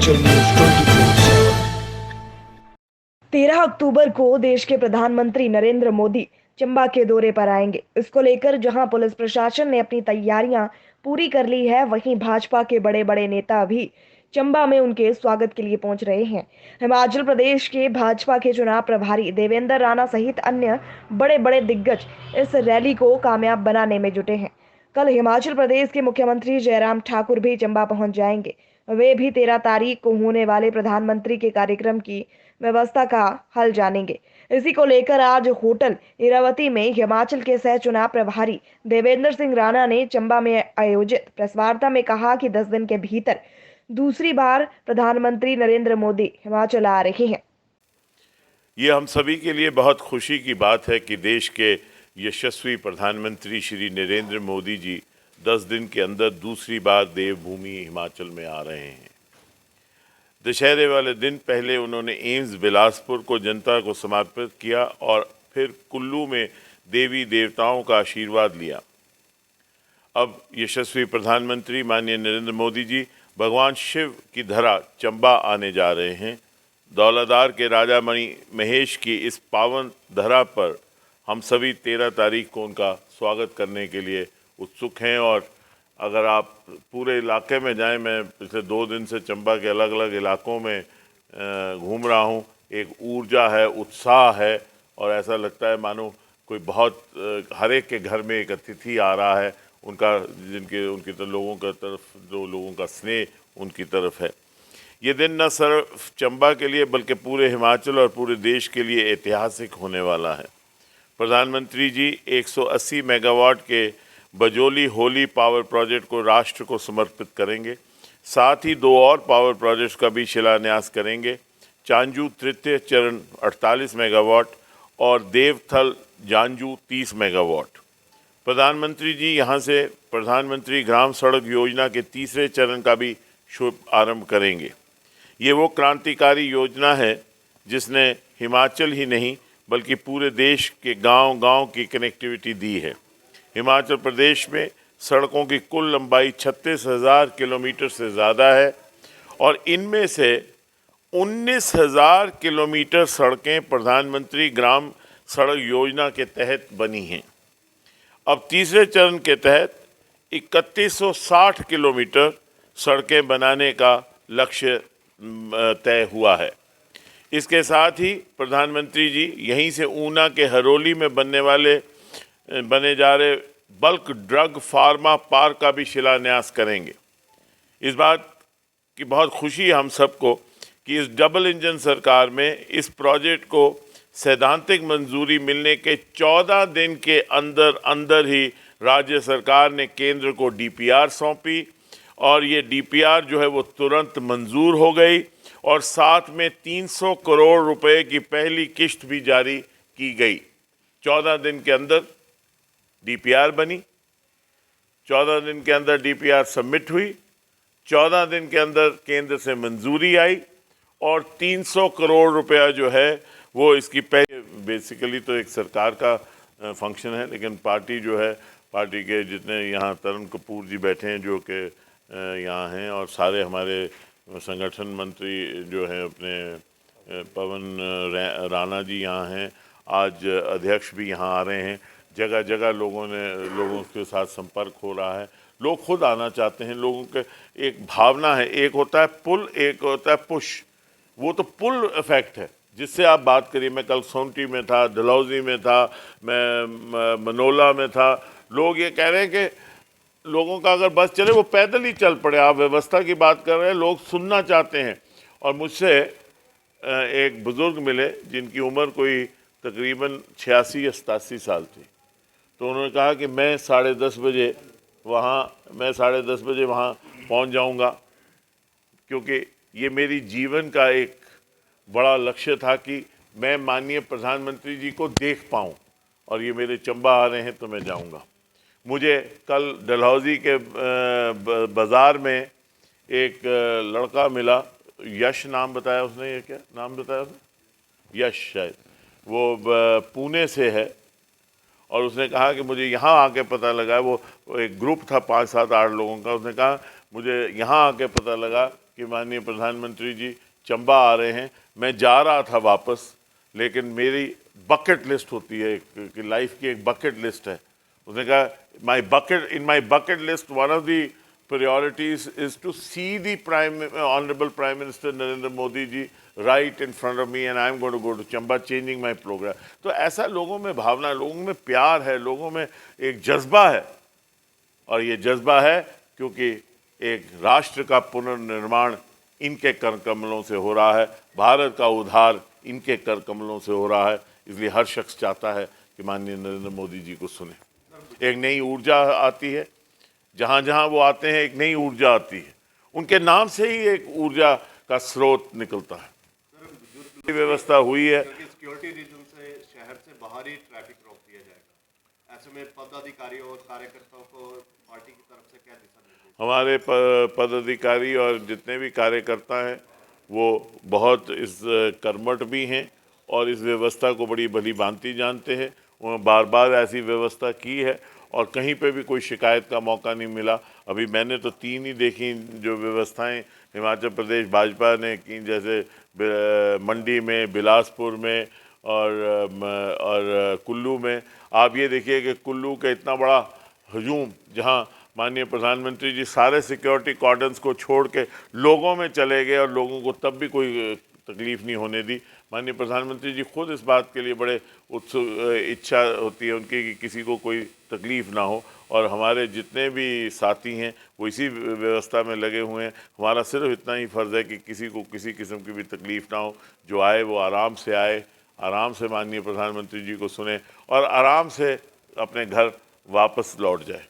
Himachal news 24/7। 13 अक्टूबर को देश के प्रधानमंत्री नरेंद्र मोदी चंबा के दौरे पर आएंगे। इसको लेकर जहां पुलिस प्रशासन ने अपनी तैयारियां पूरी कर ली है, वहीं भाजपा के बड़े बड़े नेता भी चंबा में उनके स्वागत के लिए पहुंच रहे हैं। हिमाचल प्रदेश के भाजपा के चुनाव प्रभारी देवेंद्र राणा सहित अन्य बड़े बड़े दिग्गज इस रैली को कामयाब बनाने में जुटे हैं। कल हिमाचल प्रदेश के मुख्यमंत्री जयराम ठाकुर भी चंबा पहुंच जाएंगे। वे भी 13 तारीख को होने वाले प्रधानमंत्री के कार्यक्रम की व्यवस्था का हल जानेंगे। इसी को लेकर आज होटल इरावती में हिमाचल के सह चुनाव प्रभारी देवेंद्र सिंह राणा ने चंबा में आयोजित प्रेस वार्ता में कहा कि 10 दिन के भीतर दूसरी बार प्रधानमंत्री नरेंद्र मोदी हिमाचल आ रहे हैं। ये हम सभी के लिए बहुत खुशी की बात है कि देश के यशस्वी प्रधानमंत्री श्री नरेंद्र मोदी जी 10 दिन के अंदर दूसरी बार देवभूमि हिमाचल में आ रहे हैं। दशहरे वाले दिन पहले उन्होंने एम्स बिलासपुर को जनता को समर्पित किया और फिर कुल्लू में देवी देवताओं का आशीर्वाद लिया। अब यशस्वी प्रधानमंत्री माननीय नरेंद्र मोदी जी भगवान शिव की धरा चंबा आने जा रहे हैं। दौलतदार के राजा मणि महेश की इस पावन धरा पर हम सभी 13 तारीख को उनका स्वागत करने के लिए उत्सुक हैं। और अगर आप पूरे इलाके में जाएं, मैं पिछले 2 दिन से चंबा के अलग अलग इलाकों में घूम रहा हूं, एक ऊर्जा है, उत्साह है और ऐसा लगता है मानो कोई बहुत हर एक के घर में एक अतिथि आ रहा है, उनका उनकी तरफ लोगों का स्नेह उनकी तरफ है। ये दिन न सिर्फ चंबा के लिए बल्कि पूरे हिमाचल और पूरे देश के लिए ऐतिहासिक होने वाला है। प्रधानमंत्री जी 180 मेगावाट के बजोली होली पावर प्रोजेक्ट को राष्ट्र को समर्पित करेंगे। साथ ही 2 और पावर प्रोजेक्ट्स का भी शिलान्यास करेंगे। चांजू तृतीय चरण 48 मेगावाट और देवथल जानजू 30 मेगावाट। प्रधानमंत्री जी यहां से प्रधानमंत्री ग्राम सड़क योजना के तीसरे चरण का भी शुभ आरंभ करेंगे। ये वो क्रांतिकारी योजना है जिसने हिमाचल ही नहीं बल्कि पूरे देश के गांव-गांव की कनेक्टिविटी दी है। हिमाचल प्रदेश में सड़कों की कुल लंबाई 36,000 किलोमीटर से ज़्यादा है और इनमें से 19,000 किलोमीटर सड़कें प्रधानमंत्री ग्राम सड़क योजना के तहत बनी हैं। अब तीसरे चरण के तहत 3160 किलोमीटर सड़कें बनाने का लक्ष्य तय हुआ है। इसके साथ ही प्रधानमंत्री जी यहीं से ऊना के हरोली में बने जा रहे बल्क ड्रग फार्मा पार्क का भी शिलान्यास करेंगे। इस बात की बहुत खुशी है हम सबको कि इस डबल इंजन सरकार में इस प्रोजेक्ट को सैद्धांतिक मंजूरी मिलने के 14 दिन के अंदर ही राज्य सरकार ने केंद्र को डीपीआर सौंपी और ये डीपीआर जो है वो तुरंत मंजूर हो गई और साथ में 300 करोड़ रुपए की पहली किश्त भी जारी की गई। 14 दिन के अंदर डीपीआर बनी, 14 दिन के अंदर डीपीआर सबमिट हुई, 14 दिन के अंदर केंद्र से मंजूरी आई और 300 करोड़ रुपया जो है वो इसकी बेसिकली तो एक सरकार का फंक्शन है, लेकिन पार्टी जो है, पार्टी के जितने यहाँ तरुण कपूर जी बैठे हैं जो कि यहाँ हैं और सारे हमारे संगठन मंत्री जो हैं अपने पवन राणा जी यहाँ हैं, आज अध्यक्ष भी यहाँ आ रहे हैं। जगह जगह लोगों के साथ संपर्क हो रहा है, लोग खुद आना चाहते हैं। लोगों के एक भावना है, एक होता है पुल, एक होता है पुश। वो तो पुल इफेक्ट है जिससे आप बात करिए। मैं कल सोनटी में था, डलहौजी में था, मैं मनोला में था। लोग ये कह रहे हैं कि लोगों का अगर बस चले वो पैदल ही चल पड़े। आप व्यवस्था की बात कर रहे हैं, लोग सुनना चाहते हैं। और मुझसे एक बुज़ुर्ग मिले जिनकी उम्र कोई तकरीबन 86 या 87 साल थी। तो उन्होंने कहा कि मैं 10:30 बजे वहाँ पहुँच जाऊँगा, क्योंकि ये मेरी जीवन का एक बड़ा लक्ष्य था कि मैं माननीय प्रधानमंत्री जी को देख पाऊँ और ये मेरे चंबा आ रहे हैं तो मैं जाऊँगा। मुझे कल डलहौजी के बाज़ार में एक लड़का मिला, यश नाम बताया उसने। ये क्या नाम बताया उसने? यश शायद। वो पुणे से है और उसने कहा कि मुझे यहाँ आके पता लगा, वो एक ग्रुप था 5, 7, 8 लोगों का। उसने कहा मुझे यहाँ आके पता लगा कि माननीय प्रधानमंत्री जी चंबा आ रहे हैं। मैं जा रहा था वापस, लेकिन मेरी बकेट लिस्ट होती है कि लाइफ की एक बकेट लिस्ट है। उसने कहा in my bucket list one of the priorities is to see the Honorable Prime Minister Narendra Modi ji right in front of me and I'm going to go to Chamba changing my program। तो ऐसा लोगों में भावना, लोगों में प्यार है, लोगों में एक जज्बा है, और ये जज्बा है क्योंकि एक राष्ट्र का पुनर्निर्माण इनके कर कमलों से हो रहा है, भारत का उद्धार इनके कर कमलों से हो रहा है। इसलिए हर शख्स चाहता है कि माननीय नरेंद्र मोदी जी को सुने। एक नई ऊर्जा आती है, जहाँ जहाँ वो आते हैं एक नई ऊर्जा आती है, उनके नाम से ही एक ऊर्जा का स्रोत निकलता है। व्यवस्था हुई है, सिक्योरिटी रीजन से शहर से बाहर ही ट्रैफिक रोक दिया जाएगा। ऐसे में पदाधिकारियों और कार्यकर्ताओं को पार्टी की तरफ से क्या दिशा निर्देश? हमारे पदाधिकारी और जितने भी कार्यकर्ता हैं वो बहुत इस कर्मठ भी हैं और इस व्यवस्था को बड़ी भली भांति जानते हैं। उन्होंने बार बार ऐसी व्यवस्था की है और कहीं पे भी कोई शिकायत का मौका नहीं मिला। अभी मैंने तो 3 ही देखी जो व्यवस्थाएं हिमाचल प्रदेश भाजपा ने की, जैसे मंडी में, बिलासपुर में और कुल्लू में। आप ये देखिए कि कुल्लू का इतना बड़ा हजूम, जहां माननीय प्रधानमंत्री जी सारे सिक्योरिटी कॉर्डन्स को छोड़ के लोगों में चले गए और लोगों को तब भी कोई तकलीफ़ नहीं होने दी। माननीय प्रधानमंत्री जी खुद इस बात के लिए बड़े इच्छा होती है उनकी कि किसी को कोई तकलीफ़ ना हो, और हमारे जितने भी साथी हैं वो इसी व्यवस्था में लगे हुए हैं। हमारा सिर्फ इतना ही फ़र्ज़ है कि किसी को किसी किस्म की भी तकलीफ़ ना हो। जो आए वो आराम से आए, आराम से माननीय प्रधानमंत्री जी को सुने और आराम से अपने घर वापस लौट जाए।